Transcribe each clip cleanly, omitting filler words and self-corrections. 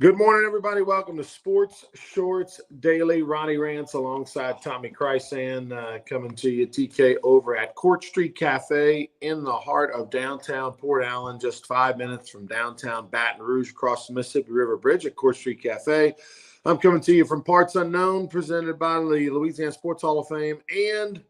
Good morning, everybody. Welcome to Sports Shorts Daily. Ronnie Rance alongside Tommy Chrysan coming to you, TK, over at Court Street Cafe in the heart of downtown Port Allen, just 5 minutes from downtown Baton Rouge across the Mississippi River Bridge at Court Street Cafe. I'm coming to you from Parts Unknown, presented by the Louisiana Sports Hall of Fame, and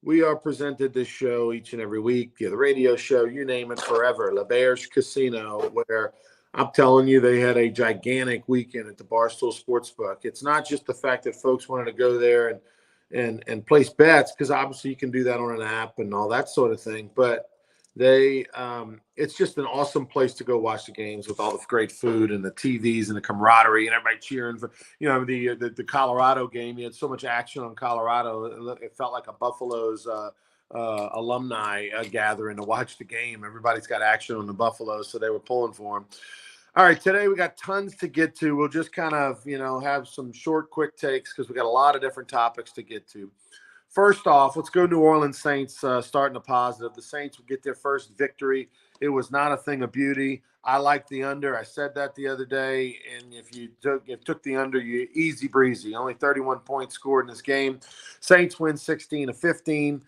we are presented this show each and every week, the radio show, you name it, forever, L'Auberge Casino, where I'm telling you, they had a gigantic weekend at the Barstool Sportsbook. It's not just the fact that folks wanted to go there and place bets, because obviously you can do that on an app and all that sort of thing. But it's just an awesome place to go watch the games with all the great food and the TVs and the camaraderie and everybody cheering for the Colorado game. You had so much action on Colorado. It felt like a Buffaloes alumni gathering to watch the game. Everybody's got action on the Buffaloes, so they were pulling for them. All right, today we got tons to get to. We'll just kind of, have some short, quick takes because we got a lot of different topics to get to. First off, let's go New Orleans Saints, starting a positive. The Saints would get their first victory. It was not a thing of beauty. I like the under. I said that the other day, and if you took the under, you easy breezy. Only 31 points scored in this game. Saints win 16-15.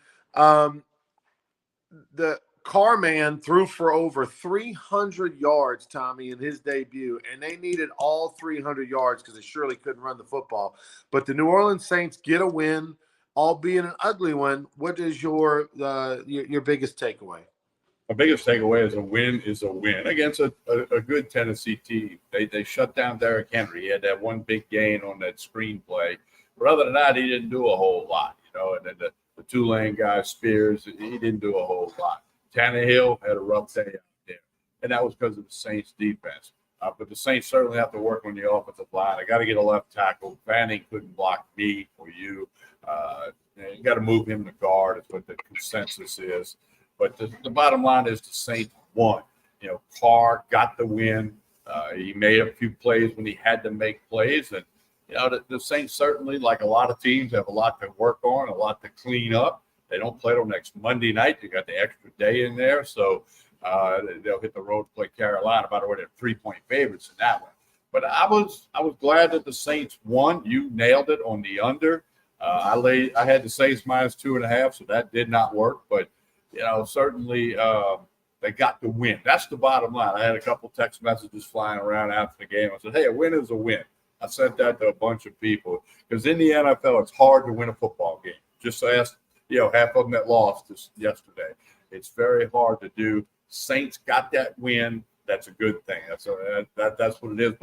The Carman threw for over 300 yards, Tommy, in his debut, and they needed all 300 yards because they surely couldn't run the football. But the New Orleans Saints get a win, albeit an ugly one. What is your biggest takeaway? My biggest takeaway is a win against a good Tennessee team. They shut down Derrick Henry. He had that one big gain on that screenplay. But other than that, he didn't do a whole lot, And then the Tulane guy, Spears, he didn't do a whole lot. Tannehill had a rough day out there, and that was because of the Saints' defense. But the Saints certainly have to work on the offensive line. I got to get a left tackle. Vanning couldn't block me or you. You got to move him to guard. Is what the consensus is. But the bottom line is the Saints won. Carr got the win. He made a few plays when he had to make plays, and the Saints certainly, like a lot of teams, have a lot to work on, a lot to clean up. They don't play till next Monday night. They got the extra day in there, so they'll hit the road to play Carolina. By the way, they're 3-point favorites in that one. But I was glad that the Saints won. You nailed it on the under. I had the Saints minus 2.5, so that did not work. But certainly they got the win. That's the bottom line. I had a couple text messages flying around after the game. I said, "Hey, a win is a win." I sent that to a bunch of people because in the NFL, it's hard to win a football game. Just ask. Half of them that lost yesterday. It's very hard to do. Saints got that win. That's a good thing. That's what it is.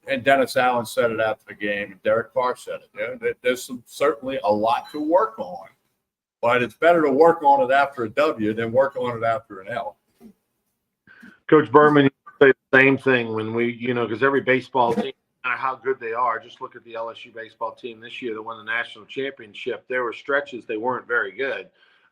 And Dennis Allen said it after the game, and Derek Carr said it. There's certainly a lot to work on, but it's better to work on it after a W than work on it after an L. Coach Berman say the same thing when we, because every baseball team, no matter how good they are, just look at the LSU baseball team this year that won the national championship. There were stretches they weren't very good.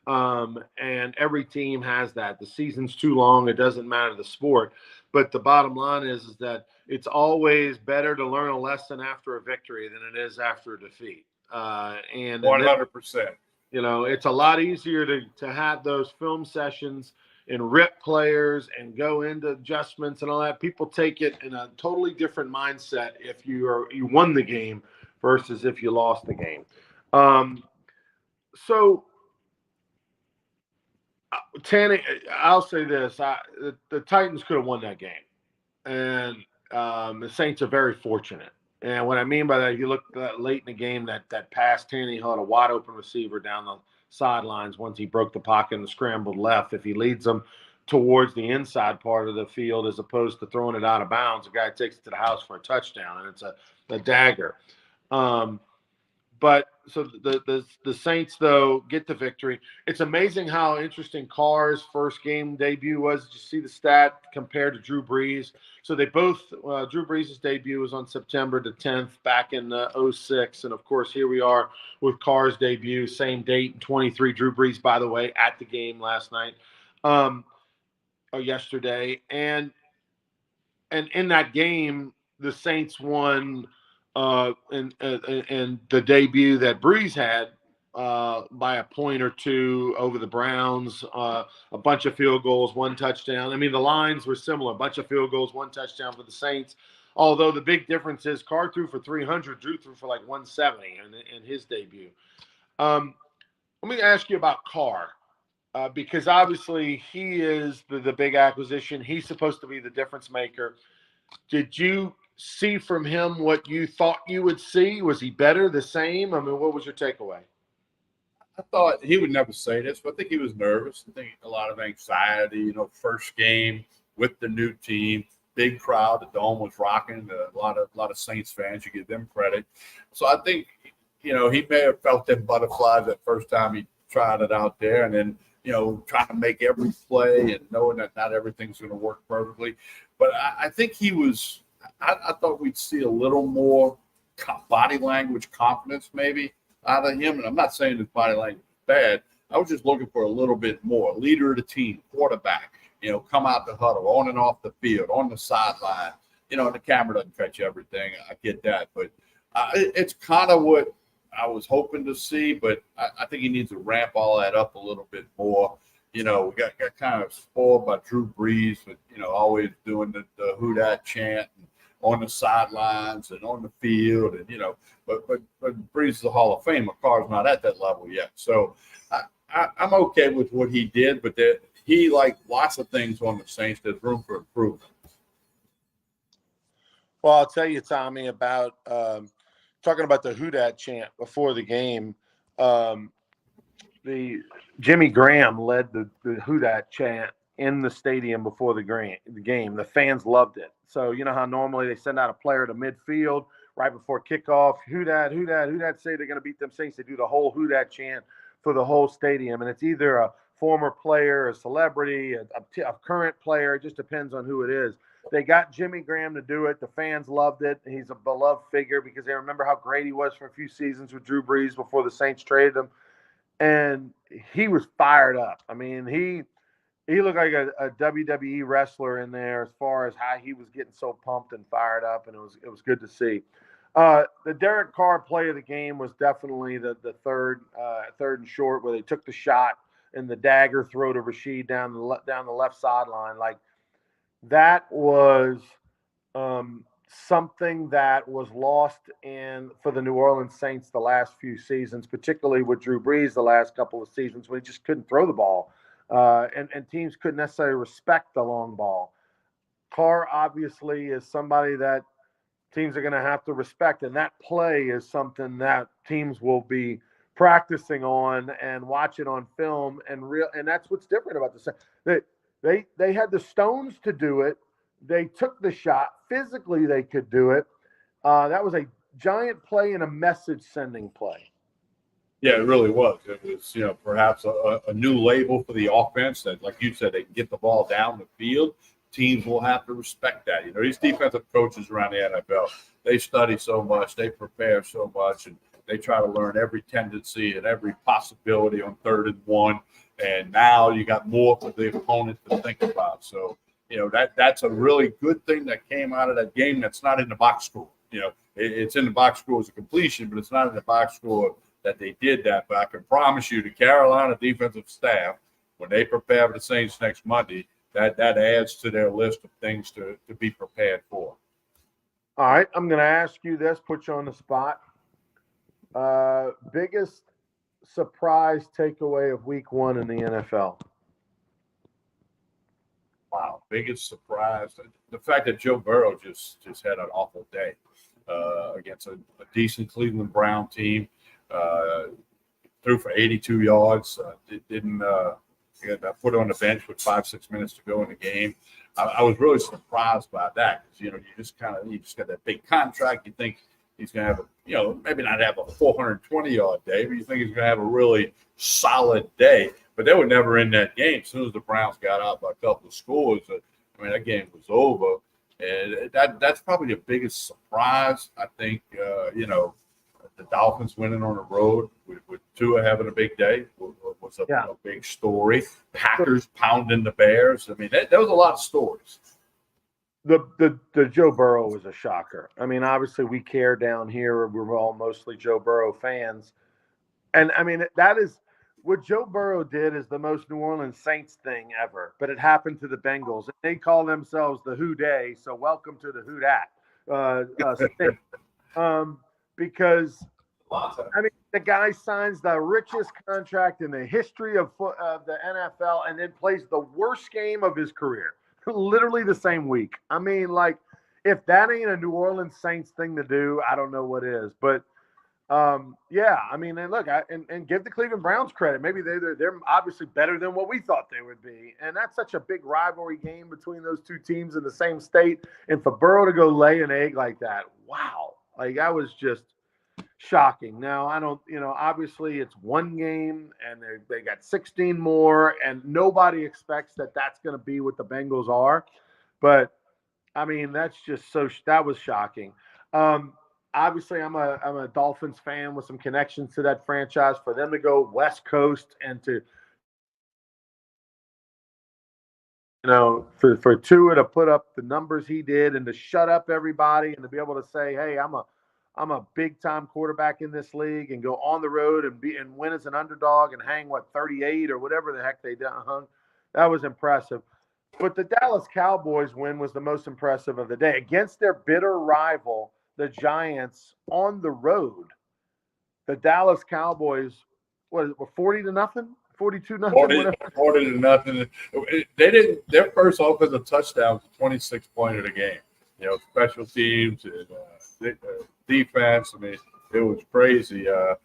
And every team has that. The season's too long. It doesn't matter the sport. But the bottom line is that it's always better to learn a lesson after a victory than it is after a defeat. And 100%. It's a lot easier to have those film sessions and rip players and go into adjustments and all that. People take it in a totally different mindset if you won the game versus if you lost the game. Tanny, I'll say this: the Titans could have won that game, and the Saints are very fortunate. And what I mean by that, if you look late in the game, that pass, Tannehill had a wide open receiver down the sidelines once he broke the pocket and scrambled left. If he leads them towards the inside part of the field as opposed to throwing it out of bounds, the guy takes it to the house for a touchdown, and it's a dagger. But so the Saints, though, get the victory. It's amazing how interesting Carr's first game debut was. Did you see the stat compared to Drew Brees? So they both Drew Brees' debut was on September the 10th back in 2006. And, of course, here we are with Carr's debut, same date in 23. Drew Brees, by the way, at the game last night or yesterday. And in that game, the Saints won – and the debut that Brees had by a point or two over the Browns, a bunch of field goals, one touchdown. I mean, the lines were similar, a bunch of field goals, one touchdown for the Saints. Although the big difference is Carr threw for 300, Drew threw for like 170 in his debut. Let me ask you about Carr. Because obviously he is the big acquisition. He's supposed to be the difference maker. Did you see from him what you thought you would see? Was he better, the same? I mean, what was your takeaway? I thought he would never say this, but I think he was nervous. I think a lot of anxiety, first game with the new team, big crowd. The dome was rocking. A lot of Saints fans. You give them credit. So I think, he may have felt them butterflies that first time he tried it out there, and then trying to make every play and knowing that not everything's going to work perfectly. But I think he was. I thought we'd see a little more body language confidence maybe out of him. And I'm not saying his body language is bad. I was just looking for a little bit more. Leader of the team, quarterback, come out the huddle, on and off the field, on the sideline. The camera doesn't catch everything. I get that. But it's kind of what I was hoping to see. But I think he needs to ramp all that up a little bit more. We got kind of spoiled by Drew Brees, but, always doing the who dat chant and on the sidelines and on the field, and but Brees is a Hall of Famer. Carr's not at that level yet, so I'm okay with what he did. But he, like lots of things on the Saints, there's room for improvement. Well, I'll tell you, Tommy, about talking about the who dat chant before the game. The Jimmy Graham led the who dat chant in the stadium before the game. The fans loved it. So you know how normally they send out a player to midfield right before kickoff. Who dat say they're going to beat them Saints. They do the whole who dat chant for the whole stadium. And it's either a former player, a celebrity, a current player. It just depends on who it is. They got Jimmy Graham to do it. The fans loved it. He's a beloved figure because they remember how great he was for a few seasons with Drew Brees before the Saints traded him. And he was fired up. I mean, he looked like a WWE wrestler in there as far as how he was getting so pumped and fired up, and it was good to see. The Derek Carr play of the game was definitely the third and short where they took the shot and the dagger throw to Rashid down the left sideline. Like that was something that was lost for the New Orleans Saints the last few seasons, particularly with Drew Brees the last couple of seasons when he just couldn't throw the ball. And teams couldn't necessarily respect the long ball. Carr obviously is somebody that teams are going to have to respect, and that play is something that teams will be practicing on and watching on film, and that's what's different about this. They had the stones to do it. They took the shot. Physically, they could do it. That was a giant play and a message-sending play. Yeah, it really was. It was, perhaps a new label for the offense that, like you said, they can get the ball down the field. Teams will have to respect that. These defensive coaches around the NFL, they study so much, they prepare so much, and they try to learn every tendency and every possibility on 3rd and 1. And now you got more for the opponent to think about. So, that's a really good thing that came out of that game that's not in the box score. It's in the box score as a completion, but it's not in the box score that they did that. But I can promise you the Carolina defensive staff, when they prepare for the Saints next Monday, that adds to their list of things to be prepared for. All right, I'm going to ask you this, put you on the spot. Biggest surprise takeaway of week 1 in the NFL? Wow, biggest surprise. The fact that Joe Burrow just had an awful day against a decent Cleveland Brown team. Threw for 82 yards. Didn't got put on the bench with 5-6 minutes to go in the game. I was really surprised by that because you just got that big contract. You think he's going to have maybe not have a 420-yard day, but you think he's going to have a really solid day. But they were never in that game. As soon as the Browns got out by a couple of scores, that game was over. And that's probably the biggest surprise. I think the Dolphins winning on the road with Tua having a big day was a big story. Packers pounding the Bears. I mean, there was a lot of stories. The Joe Burrow was a shocker. I mean, obviously we care down here. We're all mostly Joe Burrow fans. And, I mean, that is – what Joe Burrow did is the most New Orleans Saints thing ever. But it happened to the Bengals. And they call themselves the Who Day, so welcome to the Who Dat. stink. Because I mean, the guy signs the richest contract in the history of the NFL and then plays the worst game of his career, literally the same week. I mean, like, if that ain't a New Orleans Saints thing to do, I don't know what is. But yeah, I mean, and look, and give the Cleveland Browns credit. Maybe they're obviously better than what we thought they would be, and that's such a big rivalry game between those two teams in the same state. And for Burrow to go lay an egg like that, wow, like that was just shocking. Now, I don't, obviously it's one game and they got 16 more, and nobody expects that that's going to be what the Bengals are. But I mean, that's just that was shocking. Obviously, I'm a Dolphins fan with some connections to that franchise. For them to go West Coast and to, for Tua to put up the numbers he did and to shut up everybody and to be able to say, hey, I'm a big time quarterback in this league, and go on the road and win as an underdog and hang 38 or whatever the heck they hung. That was impressive. But the Dallas Cowboys win was the most impressive of the day against their bitter rival, the Giants, on the road. The Dallas Cowboys, were 40-0, 42-0, 40-0. They didn't. Their first offensive touchdown was a 26-pointer game. Special teams and defense. I mean, it was crazy. I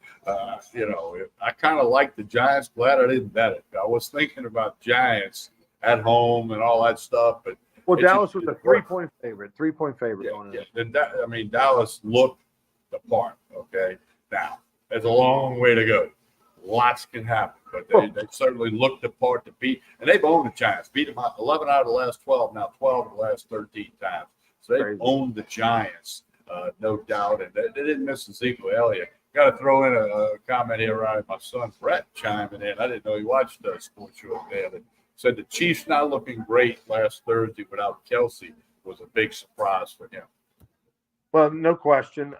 kind of like the Giants. Glad I didn't bet it. I was thinking about Giants at home and all that stuff, but Dallas was a 3-point favorite. 3-point favorite. Yeah. Dallas looked the part. Okay, now there's a long way to go. Lots can happen, but they certainly looked the part to beat, and they've owned the Giants. Beat them 11 out of the last 12, now 12 of the last 13 times. So they've owned the Giants, no doubt, and they didn't miss Ezekiel Elliott. Got to throw in a comment here, right? My son Brett chiming in. I didn't know he watched the sports show there. That said the Chiefs not looking great last Thursday without Kelsey was a big surprise for him. Well, no question.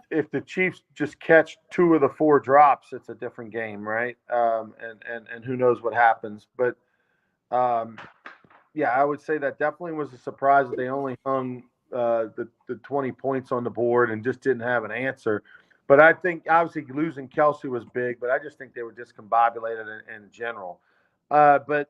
If the Chiefs just catch 2 of the 4 drops, it's a different game, right? And who knows what happens. But yeah, I would say that definitely was a surprise that they only hung the 20 points on the board and just didn't have an answer. But I think obviously losing Kelsey was big, but I just think they were discombobulated in general. But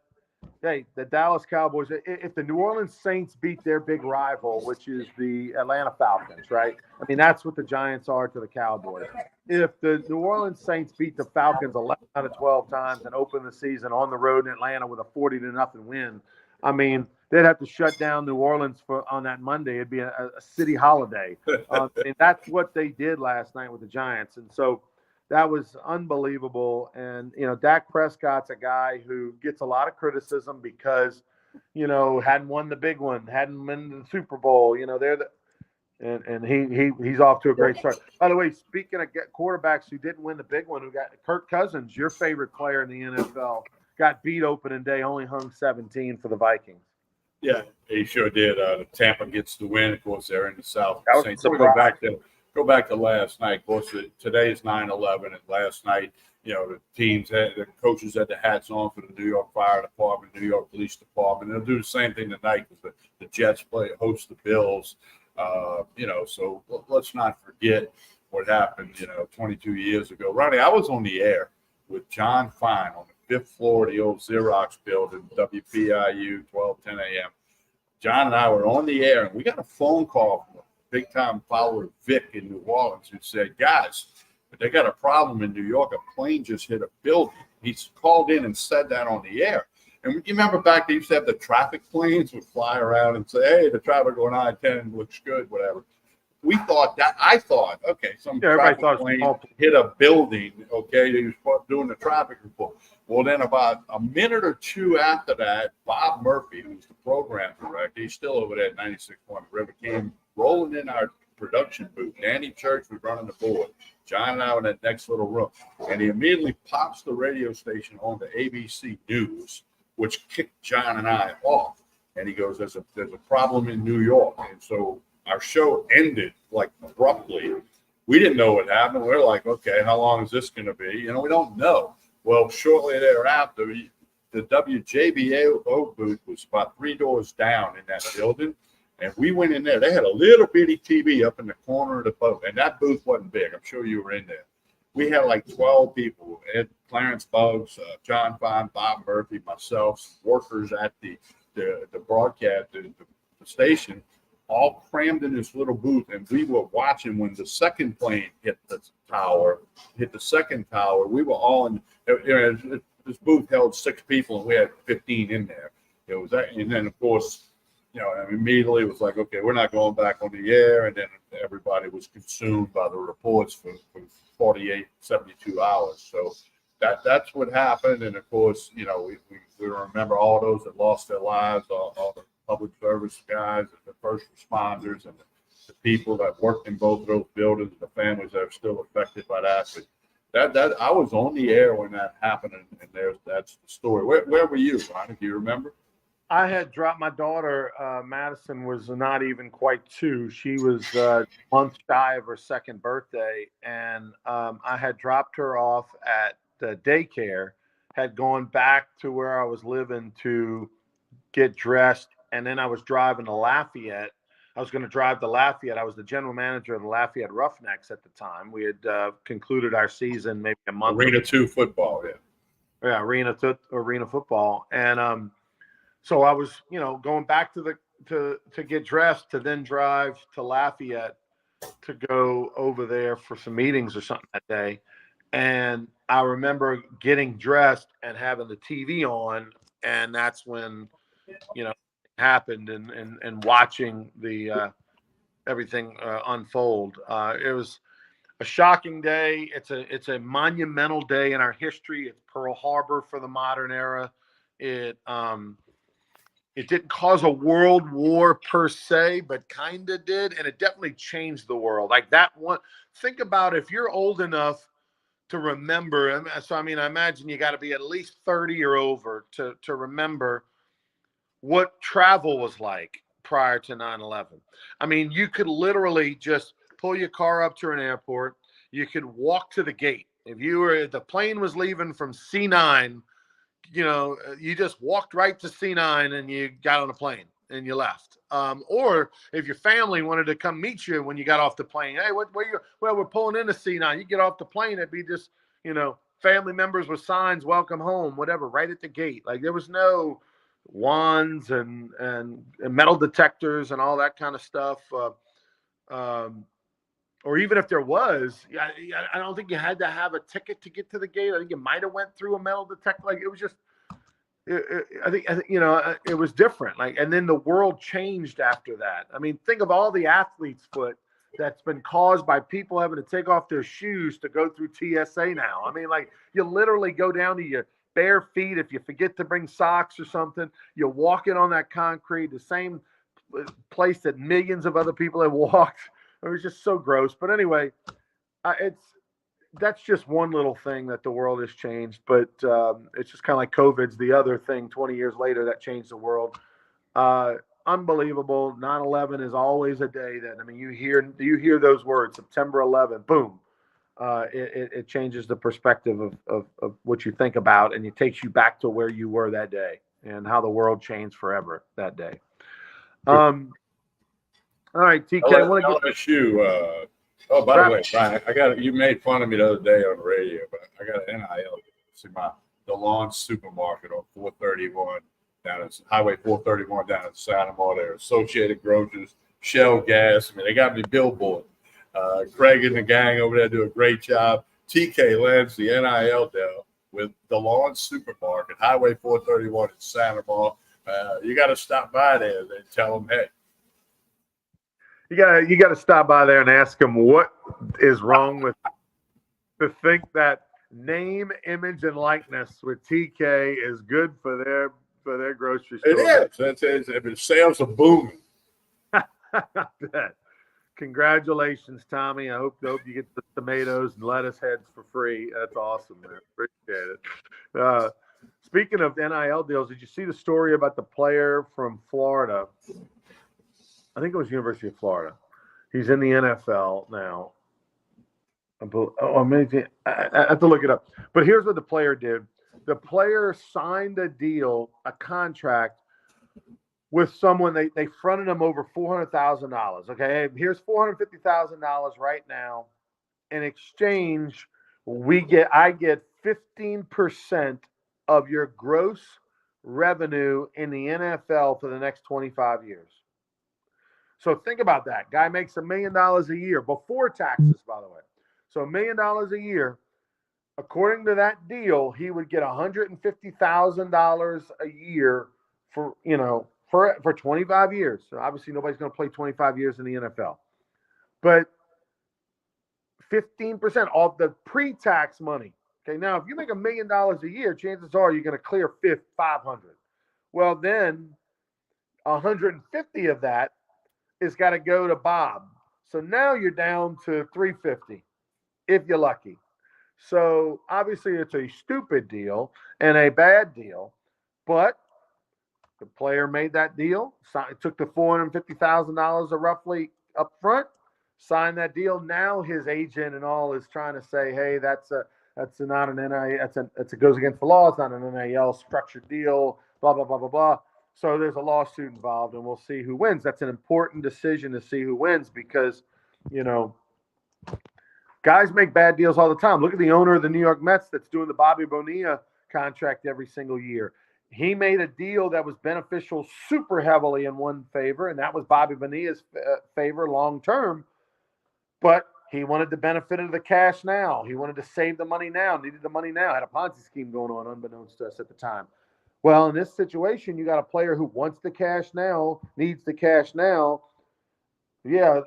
hey, the Dallas Cowboys, if the New Orleans Saints beat their big rival, which is the Atlanta Falcons, right? I mean, that's what the Giants are to the Cowboys. If the New Orleans Saints beat the Falcons 11 out of 12 times and open the season on the road in Atlanta with a 40-0 win, I mean, they'd have to shut down New Orleans on that Monday. It'd be a city holiday. And that's what they did last night with the Giants. And so that was unbelievable. And, Dak Prescott's a guy who gets a lot of criticism because, hadn't won the big one, hadn't been to the Super Bowl. He's off to a great start. By the way, speaking of quarterbacks who didn't win the big one, who got Kirk Cousins, your favorite player in the NFL, got beat opening day, only hung 17 for the Vikings. Yeah, he sure did. Tampa gets the win. Of course, they're in the South. So go back to last night. Of course, today is 9/11, and last night, the coaches had the hats on for the New York Fire Department, New York Police Department. They'll do the same thing tonight because the Jets host the Bills. So let's not forget what happened, 22 years ago. Ronnie, I was on the air with John Fine on the 5th floor of the old Xerox building, WPIU, 12:10 a.m. John and I were on the air, and we got a phone call from a big-time follower, Vic, in New Orleans, who said, guys, they got a problem in New York. A plane just hit a building. He's called in and said that on the air. And you remember back they used to have the traffic planes would fly around and say, hey, the traffic on I-10 looks good, whatever. I thought, okay, some traffic plane hit a building, okay, he was doing the traffic report. Well, then about a minute or two after that, Bob Murphy, who's the program director, he's still over there at 96 Point River, came rolling in our production booth. Danny Church was running the board. John and I were in that next little room. And he immediately pops the radio station on to ABC News, which kicked John and I off. And he goes, there's a problem in New York. And so our show ended like abruptly. We didn't know what happened. We're like, okay, how long is this going to be? We don't know. Well, shortly thereafter, the WJBO booth was about 3 doors down in that building. And we went in there. They had a little bitty TV up in the corner of the boat, and that booth wasn't big. I'm sure you were in there. We had like 12 people. Ed, Clarence Buggs, John Fine, Bob Murphy, myself, workers at the broadcast, the station, all crammed in this little booth, and we were watching when the second plane hit the second tower. We were all in. This booth held 6 people, and we had 15 in there. It was that, and then of course, immediately it was like, okay, we're not going back on the air, and then everybody was consumed by the reports for 48, 72 hours. So that's what happened, and of course, we remember all those that lost their lives, all the public service guys, the first responders, and the people that worked in both of those buildings, the families that are still affected by that. But that I was on the air when that happened, and that's the story. Where were you, Ronnie? Do you remember? I had dropped my daughter. Madison was not even quite 2. She was a month shy of her second birthday, and I had dropped her off at the daycare, had gone back to where I was living to get dressed, and then I was driving to Lafayette. I was going to drive to Lafayette. I was the general manager of the Lafayette Roughnecks at the time. We had concluded our season maybe a month. Arena 2 football, yeah. Yeah, arena football, and so I was, going back to get dressed to then drive to Lafayette to go over there for some meetings or something that day. And I remember getting dressed and having the TV on, and that's when, it happened, and watching the everything unfold. It was a shocking day. It's a monumental day in our history. It's Pearl Harbor for the modern era. It didn't cause a world war per se, but kind of did. And it definitely changed the world. Like that one, think about if you're old enough to remember. So, I imagine you got to be at least 30 or over to remember what travel was like prior to 9/11. You could literally just pull your car up to an airport. You could walk to the gate. If the plane was leaving from C9, you just walked right to C9 and you got on a plane and you left. Or if your family wanted to come meet you when you got off the plane, hey, well, we're pulling into C9. You get off the plane, it'd be just, family members with signs, welcome home, whatever, right at the gate. Like there was no wands and metal detectors and all that kind of stuff. Or even if there was, I don't think you had to have a ticket to get to the gate. I think you might have went through a metal detector. Like it was just, I think it was different. Like, and then the world changed after that. Think of all the athlete's foot that's been caused by people having to take off their shoes to go through TSA now. Like you literally go down to your bare feet if you forget to bring socks or something. You're walking on that concrete, the same place that millions of other people have walked. It was just so gross. But anyway, that's just one little thing that the world has changed. But it's just kind of like COVID's the other thing 20 years later that changed the world. Unbelievable. 9/11 is always a day that, you hear those words, September 11th, boom. It changes the perspective of what you think about, and it takes you back to where you were that day and how the world changed forever that day. All right, TK. I want to get LSU. Oh, by the way, Ryan, you made fun of me the other day on the radio, but I got an NIL. See the Lawn Supermarket on 431 down at Highway 431 down at Santa Monica. Associated Grocers, Shell Gas. They got me billboard. Craig and the gang over there do a great job. TK lands the NIL deal with the Lawn Supermarket, Highway 431 in Santa Monica. You got to stop by there and tell them, hey. You got to stop by there and ask them what is wrong with to think that name, image, and likeness with TK is good for their grocery store. It is. Sales are booming. Congratulations, Tommy. I hope you get the tomatoes and lettuce heads for free. That's awesome, man. Appreciate it. Speaking of NIL deals, did you see the story about the player from Florida? I think it was University of Florida. He's in the NFL now. I have to look it up. But here's what the player did. The player signed a deal, a contract with someone, they fronted him over $400,000. Okay, hey, here's $450,000 right now. In exchange, I get 15% of your gross revenue in the NFL for the next 25 years. So think about that. Guy makes $1 million a year before taxes, by the way. So $1 million a year. According to that deal, he would get $150,000 a year for 25 years. So obviously nobody's going to play 25 years in the NFL. But 15% of the pre-tax money. Okay, now if you make $1 million a year, chances are you're going to clear 500. Well, then 150 of that is got to go to Bob. So now you're down to 350 if you're lucky. So obviously it's a stupid deal and a bad deal, but the player made that deal. Took the $450,000 roughly up front, signed that deal. Now his agent and all is trying to say, hey, that's not an NIL. It goes against the law. It's not an NIL structured deal. Blah blah blah blah blah. So there's a lawsuit involved, and we'll see who wins. That's an important decision to see who wins because, guys make bad deals all the time. Look at the owner of the New York Mets that's doing the Bobby Bonilla contract every single year. He made a deal that was beneficial super heavily in one favor, and that was Bobby Bonilla's favor long term. But he wanted the benefit of the cash now. He wanted to save the money now, needed the money now, had a Ponzi scheme going on unbeknownst to us at the time. Well, in this situation, you got a player who wants the cash now, needs the cash now. Yeah,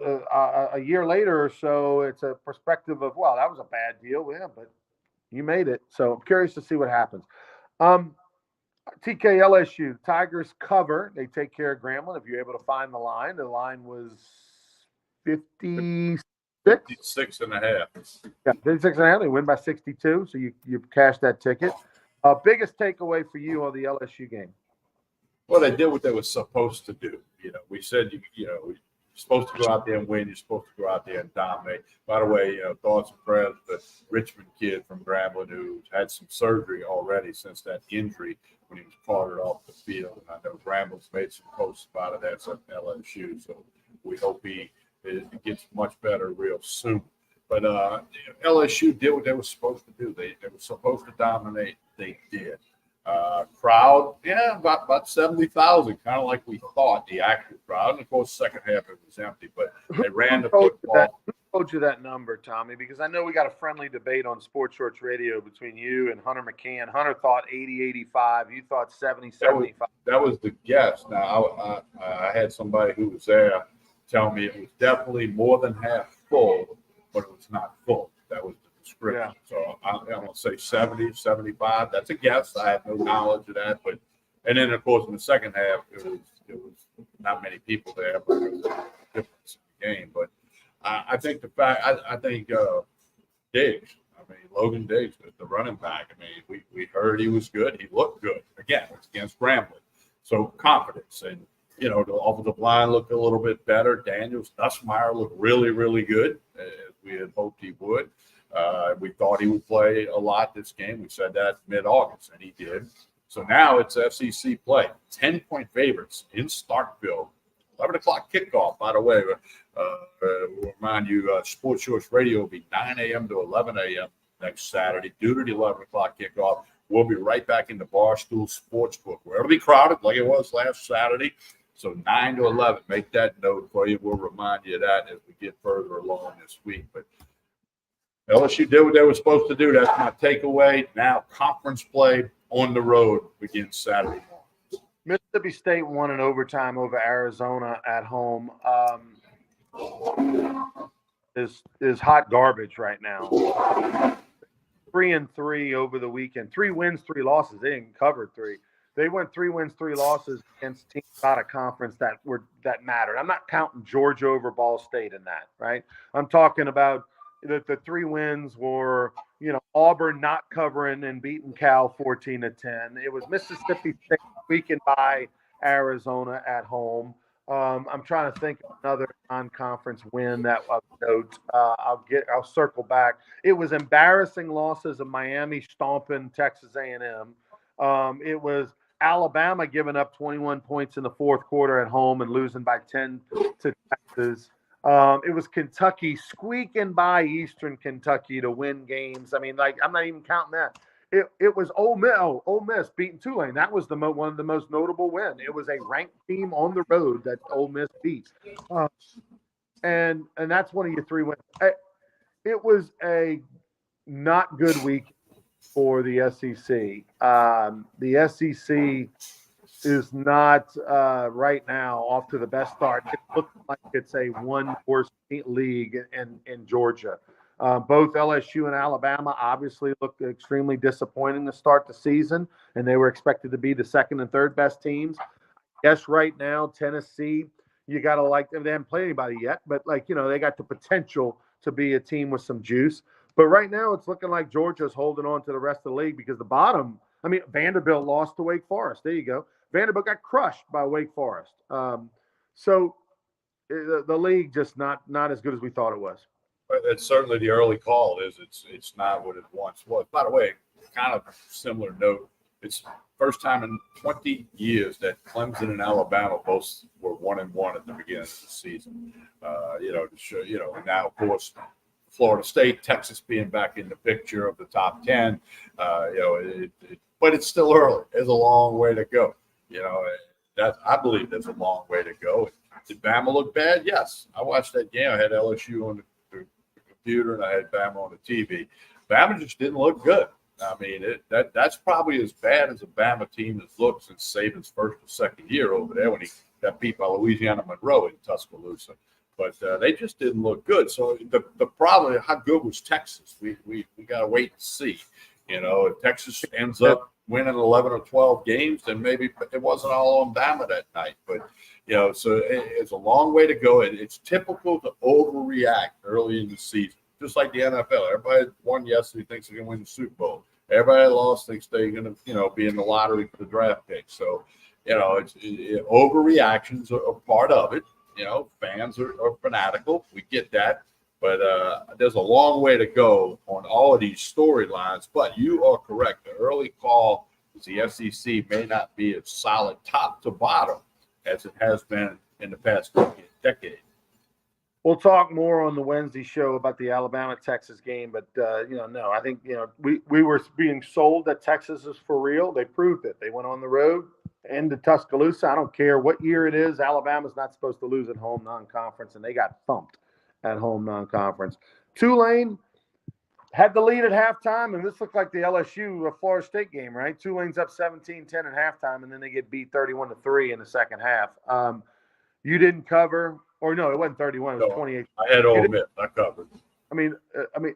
a year later or so, it's a perspective of, well, that was a bad deal. Yeah, but you made it. So I'm curious to see what happens. TK LSU, Tigers cover. They take care of Grambling. If you're able to find the line was 56. 56 and a half. Yeah, 56 and a half. They win by 62. So you cashed that ticket. Biggest takeaway for you on the LSU game? Well, they did what they were supposed to do. We said, you're supposed to go out there and win. You're supposed to go out there and dominate. By the way, thoughts and prayers to the Richmond kid from Grambling who had some surgery already since that injury when he was carted off the field. And I know Grambling's made some posts about it at LSU, so we hope he gets much better real soon. But LSU did what they were supposed to do. They were supposed to dominate. They did. Crowd, about 70,000, kind of like we thought, the actual crowd. And of course, second half it was empty, but they ran the football. Who told you that number, Tommy? Because I know we got a friendly debate on Sports Shorts Radio between you and Hunter McCann. Hunter thought 80, 85. You thought 70, 75. That was the guess. Now, I had somebody who was there tell me it was definitely more than half full, but it was not full. That was the description. Yeah. So I'm going to say 70, 75. That's a guess. I have no knowledge of that. And then, of course, in the second half, it was not many people there, but there was a difference in the game. But I think I think Diggs, Logan Diggs, the running back, we heard he was good. He looked good. Again, it's against Grambling. So confidence. And, the offensive line looked a little bit better. Daniels, Nussmeier looked really, really good, as we had hoped he would. We thought he would play a lot this game. We said that mid-August, and he did. So now it's SEC play. 10-point favorites in Starkville. 11 o'clock kickoff, by the way. We'll remind you, Sports Shorts Radio will be 9 a.m. to 11 a.m. next Saturday due to the 11 o'clock kickoff. We'll be right back in the Barstool Sportsbook, where it'll be crowded like it was last Saturday. So 9 to 11, make that note for you. We'll remind you of that as we get further along this week. But LSU did what they were supposed to do. That's my takeaway. Now conference play on the road begins Saturday morning. Mississippi State won in overtime over Arizona at home. Is hot garbage right now. 3-3 over the weekend. 3 wins, 3 losses. They didn't cover 3. They went 3 wins, 3 losses against teams out of conference that mattered. I'm not counting Georgia over Ball State in that, right? I'm talking about the 3 wins were, Auburn not covering and beating Cal 14-10. It was Mississippi State weakened by Arizona at home. I'm trying to think of another non-conference win that I'll note. I'll circle back. It was embarrassing losses of Miami stomping Texas A&M. It was Alabama giving up 21 points in the fourth quarter at home and losing by 10 to Texas. It was Kentucky squeaking by Eastern Kentucky to win games. I mean, like, I'm not even counting that. It was Ole Miss beating Tulane. That was one of the most notable wins. It was a ranked team on the road that Ole Miss beat, and that's one of your 3 wins. It was a not good week for the SEC. The SEC is not right now off to the best start. It looks like it's a one-horse league in Georgia. Both LSU and Alabama obviously looked extremely disappointing to start the season, and they were expected to be the second and third best teams. Yes, right now, Tennessee, you got to like them. They haven't played anybody yet, but, like, they got the potential to be a team with some juice. But right now, it's looking like Georgia's holding on to the rest of the league because the bottom, Vanderbilt lost to Wake Forest. There you go. Vanderbilt got crushed by Wake Forest. So the league just not as good as we thought it was. It's certainly the early call it's not what it once was. By the way, kind of similar note, it's first time in 20 years that Clemson and Alabama both were 1-1 at the beginning of the season. To show, and now of course Florida State, Texas being back in the picture of the top 10. But it's still early. There's a long way to go. I believe there's a long way to go. Did Bama look bad? Yes. I watched that game. I had LSU on the computer and I had Bama on the TV. Bama just didn't look good. I mean, that's probably as bad as a Bama team has looked since Saban's first or second year over there when he got beat by Louisiana Monroe in Tuscaloosa. But they just didn't look good. So the problem is, how good was Texas? We got to wait and see. If Texas ends up winning 11 or 12 games, then maybe it wasn't all on Bama that night. But, so it's a long way to go. It's typical to overreact early in the season, just like the NFL. Everybody won yesterday thinks they're going to win the Super Bowl. Everybody lost thinks they're going to, be in the lottery for the draft pick. So, overreactions are part of it. Fans are fanatical. We get that. But there's a long way to go on all of these storylines. But you are correct. The early call is the SEC may not be as solid top to bottom as it has been in the past decade. We'll talk more on the Wednesday show about the Alabama-Texas game. But, no, I think, we were being sold that Texas is for real. They proved it. They went on the road into Tuscaloosa. I don't care what year it is. Alabama's not supposed to lose at home non-conference, and they got thumped at home non-conference. Tulane had the lead at halftime, and this looked like the LSU Florida State game, right? Tulane's up 17-10 at halftime, and then they get beat 31-3 in the second half. You didn't cover, or no, it wasn't 31. It was 28. I had Ole Miss. I covered. I mean,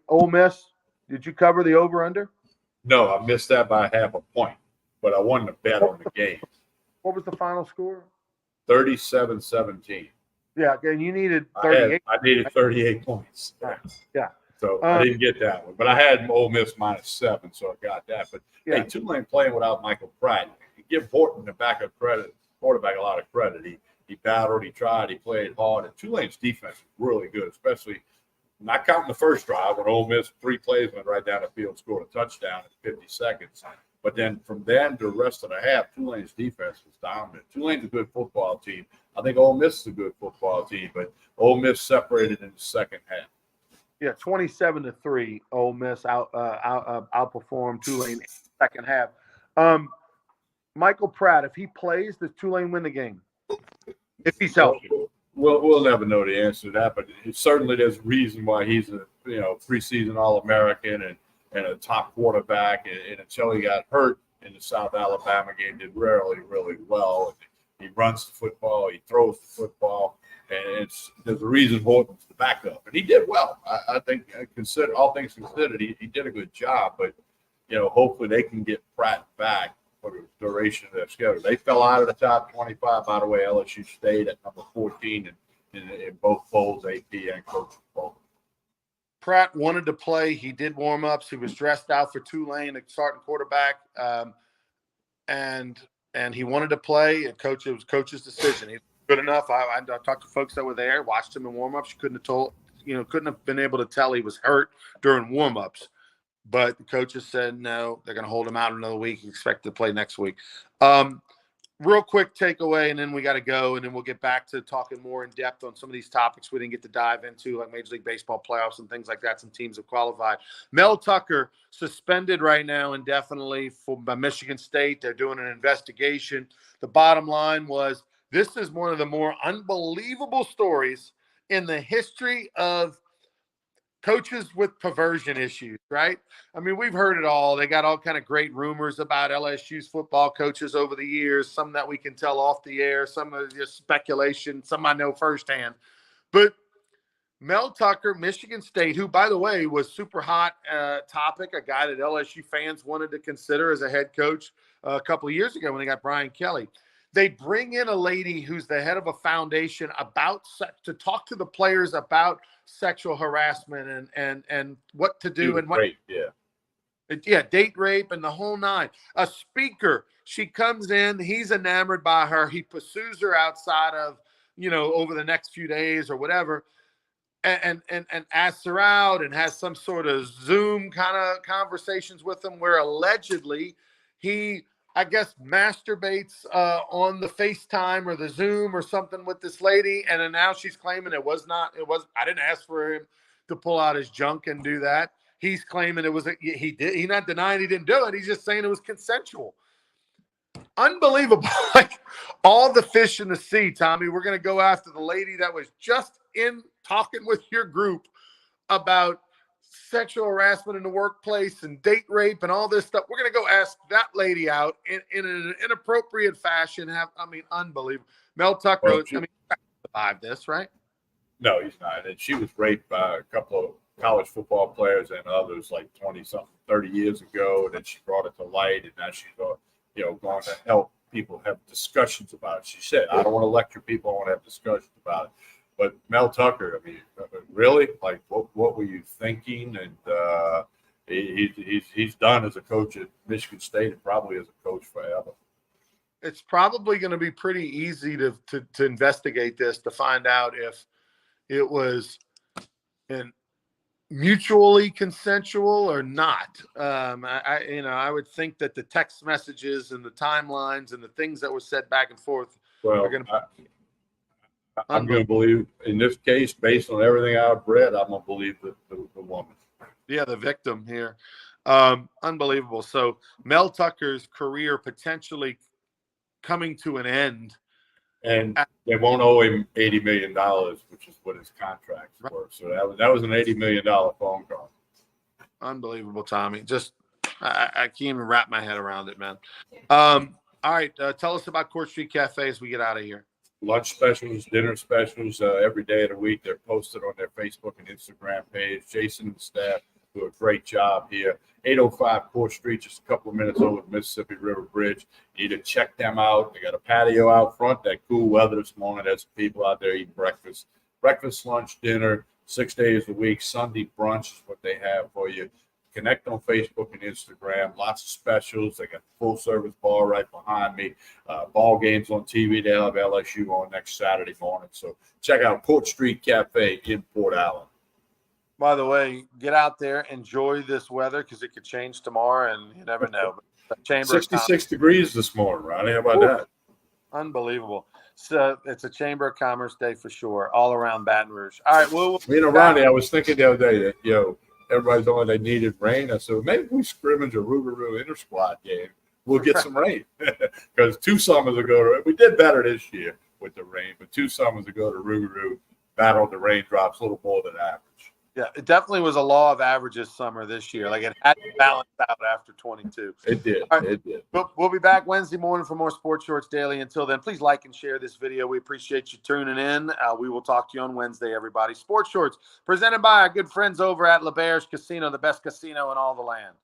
Ole Miss. Did you cover the over/under? No, I missed that by half a point, but I won the bet on the game. What was the final score? 37-17. Yeah, and you needed 38. I needed 38 points. Yeah. So I didn't get that one, but I had Ole Miss -7, so I got that. But yeah. Hey, Tulane playing without Michael Pratt. You give Horton the quarterback a lot of credit. He battled, he tried, he played hard, and Tulane's defense is really good, especially not counting the first drive when Ole Miss 3 plays went right down the field, scored a touchdown in 50 seconds. But then from then to the rest of the half, Tulane's defense was dominant. Tulane's a good football team. I think Ole Miss is a good football team, but Ole Miss separated in the second half. Yeah, 27-3. Ole Miss outperformed Tulane in the second half. Michael Pratt, if he plays, does Tulane win the game? If he's healthy. We'll never know the answer to that, but certainly there's a reason why he's a preseason All-American and a top quarterback. And until he got hurt in the South Alabama game, did really, really well. He runs the football, he throws the football, and there's a reason Horton's the backup, and he did well. I think, all things considered, he did a good job. But hopefully they can get Pratt back for the duration of their schedule. They fell out of the top 25, by the way. LSU stayed at number 14 in both polls, AP and coaching polls. Pratt wanted to play. He did warm-ups. He was dressed out for Tulane, the starting quarterback, and he wanted to play. And it was coach's decision. He's good enough. I talked to folks that were there, watched him in warm-ups. Couldn't have been able to tell he was hurt during warm-ups. but the coaches said no, they're going to hold him out another week. Expect to play next week. Real quick takeaway, and then we got to go, and then we'll get back to talking more in depth on some of these topics we didn't get to dive into, like Major League Baseball playoffs and things like that. Some teams have qualified. Mel Tucker suspended right now indefinitely by Michigan State. They're doing an investigation. The bottom line was this is one of the more unbelievable stories in the history of coaches with perversion issues, right? I mean, we've heard it all. They got all kind of great rumors about LSU's football coaches over the years, some that we can tell off the air, some are just speculation, some I know firsthand. But Mel Tucker, Michigan State, who, by the way, was super hot topic, a guy that LSU fans wanted to consider as a head coach a couple of years ago when they got Brian Kelly. They bring in a lady who's the head of a foundation to talk to the players about sexual harassment and what to do and what. Great, yeah, date rape and the whole nine. A speaker, she comes in, he's enamored by her, he pursues her outside of, over the next few days or whatever, and asks her out and has some sort of Zoom kind of conversations with them where allegedly he, I guess, masturbates on the FaceTime or the Zoom or something with this lady. And then now she's claiming I didn't ask for him to pull out his junk and do that. He's claiming he's not denying he didn't do it. He's just saying it was consensual. Unbelievable. Like all the fish in the sea, Tommy. We're going to go after the lady that was just in talking with your group about sexual harassment in the workplace and date rape and all this stuff. We're going to go ask that lady out in an inappropriate fashion. Unbelievable. Mel Tucker, survived this, right? No, he's not. And she was raped by a couple of college football players and others like 20-something, 30 years ago. And then she brought it to light, and now she's going to help people have discussions about it. She said, I don't want to lecture people. I want to have discussions about it. But Mel Tucker, really? Like, what were you thinking? And he's done as a coach at Michigan State and probably as a coach forever. It's probably going to be pretty easy to investigate this to find out if it was mutually consensual or not. I would think that the text messages and the timelines and the things that were said back and forth are going to. I'm going to believe, in this case, based on everything I've read, I'm going to believe the woman. Yeah, the victim here. Unbelievable. So Mel Tucker's career potentially coming to an end. And they won't owe him $80 million, which is what his contracts were. So that was an $80 million phone call. Unbelievable, Tommy. Just I can't even wrap my head around it, man. All right, tell us about Court Street Cafe as we get out of here. Lunch specials, dinner specials, every day of the week. They're posted on their Facebook and Instagram page. Jason and the staff do a great job here. 805 Court Street, just a couple of minutes over the Mississippi River Bridge. You need to check them out. They got a patio out front. That cool weather this morning. There's people out there eating breakfast, lunch, dinner, 6 days a week. Sunday brunch is what they have for you. Connect on Facebook and Instagram. Lots of specials. They got the full service bar right behind me. Ball games on TV. They'll have LSU on next Saturday morning. So check out Court Street Cafe in Port Allen. By the way, get out there, enjoy this weather because it could change tomorrow, and you never know. 66 degrees this morning, Ronnie. How about that? Unbelievable. So it's a Chamber of Commerce day for sure, all around Baton Rouge. All right, well, Ronnie, I was thinking the other day that everybody's on they needed rain. I said maybe we scrimmage a Rougarou inter-squad game. We'll get some rain because 2 summers ago we did better this year with the rain, but 2 summers ago the Rougarou battled the raindrops a little more than average. Yeah, it definitely was a law of averages summer this year. Like it had to balance out after 22. It did. Right. It did. We'll be back Wednesday morning for more Sports Shorts Daily. Until then, please like and share this video. We appreciate you tuning in. We will talk to you on Wednesday, everybody. Sports Shorts presented by our good friends over at LeBear's Casino, the best casino in all the land.